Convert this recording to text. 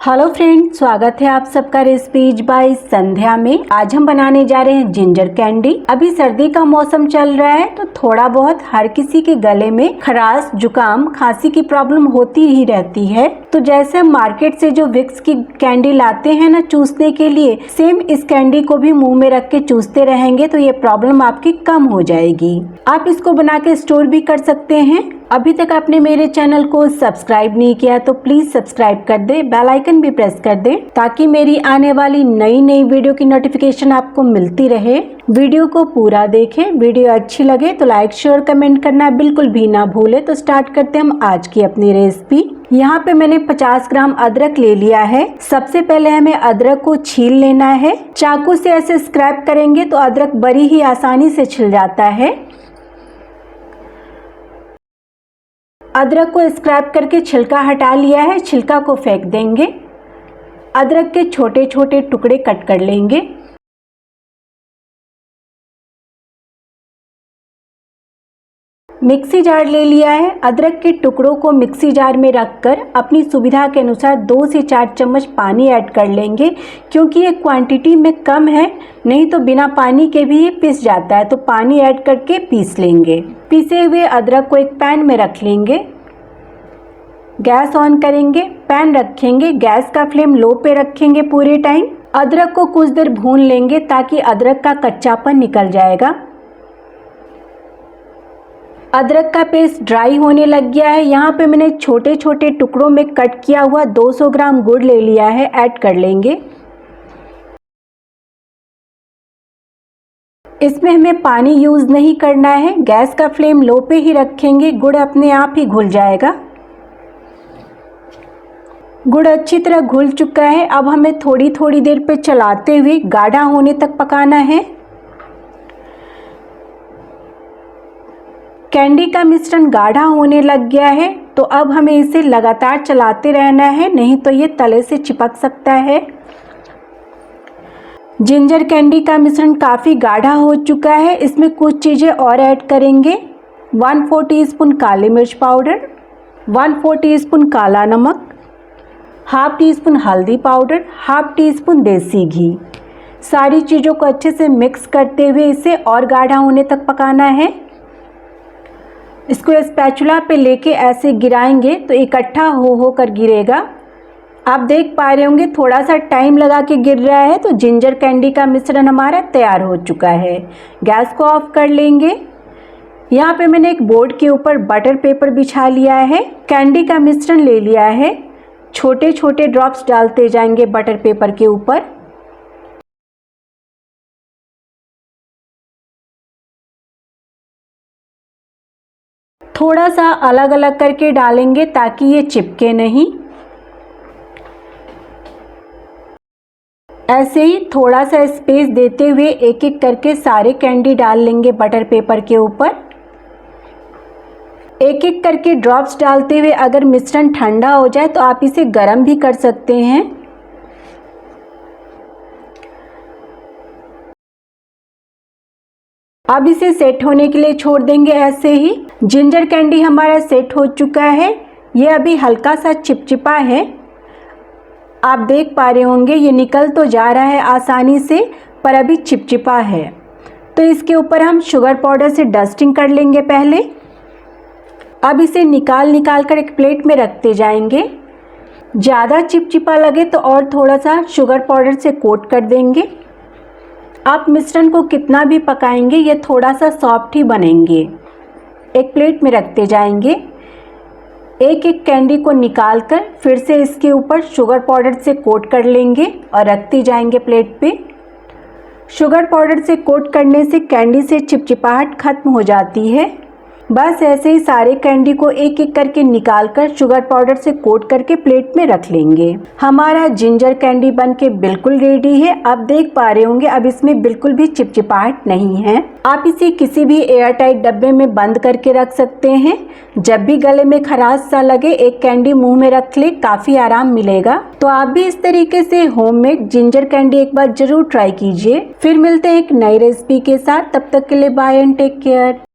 Hello friend, स्वागत है आप सबका रेसिपीज बाय संध्या में। आज हम बनाने जा रहे हैं जिंजर कैंडी। अभी सर्दी का मौसम चल रहा है तो थोड़ा बहुत हर किसी के गले में खराश, जुकाम, खांसी की प्रॉब्लम होती ही रहती है। तो जैसे हम मार्केट से जो विक्स की कैंडी लाते हैं ना चूसने के लिए, सेम इस कैंडी को भी मुंह में रख के चूसते रहेंगे तो ये प्रॉब्लम आपकी कम हो जाएगी। आप इसको बना के स्टोर भी कर सकते हैं। अभी तक आपने मेरे चैनल को सब्सक्राइब नहीं किया तो प्लीज सब्सक्राइब कर दे, बेल आइकन भी प्रेस कर दे ताकि मेरी आने वाली नई वीडियो की नोटिफिकेशन आपको मिलती रहे। वीडियो को पूरा देखें। वीडियो अच्छी लगे तो लाइक, शेयर, कमेंट करना बिल्कुल भी ना भूले। तो स्टार्ट करते हैं हम आज की अपनी रेसिपी। यहाँ पे मैंने 50 ग्राम अदरक ले लिया है। सबसे पहले हमें अदरक को छील लेना है। चाकू से ऐसे स्क्रैप करेंगे तो अदरक बड़ी ही आसानी से छिल जाता है। अदरक को स्क्रैप करके छिलका हटा लिया है। छिलका को फेंक देंगे। अदरक के छोटे छोटे टुकड़े कट कर लेंगे। मिक्सी जार ले लिया है। अदरक के टुकड़ों को मिक्सी जार में रखकर अपनी सुविधा के अनुसार 2 से 4 चम्मच पानी ऐड कर लेंगे, क्योंकि ये क्वांटिटी में कम है, नहीं तो बिना पानी के भी ये पिस जाता है। तो पानी ऐड करके पीस लेंगे। पीसे हुए अदरक को एक पैन में रख लेंगे। गैस ऑन करेंगे, पैन रखेंगे, गैस का फ्लेम लो पे रखेंगे पूरे टाइम। अदरक को कुछ देर भून लेंगे ताकि अदरक का कच्चापन निकल जाएगा। अदरक का पेस्ट ड्राई होने लग गया है। यहाँ पे मैंने छोटे छोटे टुकड़ों में कट किया हुआ 200 ग्राम गुड़ ले लिया है, ऐड कर लेंगे। इसमें हमें पानी यूज नहीं करना है। गैस का फ्लेम लो पे ही रखेंगे। गुड़ अपने आप ही घुल जाएगा। गुड़ अच्छी तरह घुल चुका है। अब हमें थोड़ी थोड़ी देर पे चलाते हुए गाढ़ा होने तक पकाना है। कैंडी का मिश्रण गाढ़ा होने लग गया है तो अब हमें इसे लगातार चलाते रहना है, नहीं तो ये तले से चिपक सकता है। जिंजर कैंडी का मिश्रण काफ़ी गाढ़ा हो चुका है। इसमें कुछ चीज़ें और ऐड करेंगे। 1/4 टीस्पून काली मिर्च पाउडर, 1/4 टीस्पून काला नमक, 1/2 टीस्पून हल्दी पाउडर, 1/2 टीस्पून देसी घी। सारी चीज़ों को अच्छे से मिक्स करते हुए इसे और गाढ़ा होने तक पकाना है। इसको स्पैचुला पे लेके ऐसे गिराएंगे तो इकट्ठा हो कर गिरेगा। आप देख पा रहे होंगे थोड़ा सा टाइम लगा के गिर रहा है। तो जिंजर कैंडी का मिश्रण हमारा तैयार हो चुका है। गैस को ऑफ कर लेंगे। यहाँ पे मैंने एक बोर्ड के ऊपर बटर पेपर बिछा लिया है। कैंडी का मिश्रण ले लिया है। छोटे छोटे ड्रॉप्स डालते जाएंगे बटर पेपर के ऊपर। थोड़ा सा अलग अलग करके डालेंगे ताकि ये चिपके नहीं। ऐसे ही थोड़ा सा स्पेस देते हुए एक एक करके सारे कैंडी डाल लेंगे बटर पेपर के ऊपर। एक एक करके ड्रॉप्स डालते हुए अगर मिश्रण ठंडा हो जाए तो आप इसे गर्म भी कर सकते हैं। अब इसे सेट होने के लिए छोड़ देंगे ऐसे ही। जिंजर कैंडी हमारा सेट हो चुका है। ये अभी हल्का सा चिपचिपा है। आप देख पा रहे होंगे ये निकल तो जा रहा है आसानी से, पर अभी चिपचिपा है। तो इसके ऊपर हम शुगर पाउडर से डस्टिंग कर लेंगे पहले। अब इसे निकाल कर एक प्लेट में रखते जाएंगे। ज़्यादा चिपचिपा लगे तो और थोड़ा सा शुगर पाउडर से कोट कर देंगे। आप मिश्रण को कितना भी पकाएंगे ये थोड़ा सा सॉफ्ट ही बनेंगे। एक प्लेट में रखते जाएंगे। एक एक कैंडी को निकालकर फिर से इसके ऊपर शुगर पाउडर से कोट कर लेंगे और रखते जाएंगे प्लेट पे। शुगर पाउडर से कोट करने से कैंडी से चिपचिपाहट खत्म हो जाती है। बस ऐसे ही सारे कैंडी को एक एक करके निकालकर शुगर पाउडर से कोट करके प्लेट में रख लेंगे। हमारा जिंजर कैंडी बनके बिल्कुल रेडी है। आप देख पा रहे होंगे अब इसमें बिल्कुल भी चिपचिपाहट नहीं है। आप इसे किसी भी एयर टाइट डब्बे में बंद करके रख सकते हैं। जब भी गले में खराश सा लगे एक कैंडी मुंह में रख ले, काफ़ी आराम मिलेगा। तो आप भी इस तरीके से होममेड जिंजर कैंडी एक बार जरूर ट्राई कीजिए। फिर मिलते हैं एक नई रेसिपी के साथ। तब तक के लिए बाय एंड टेक केयर।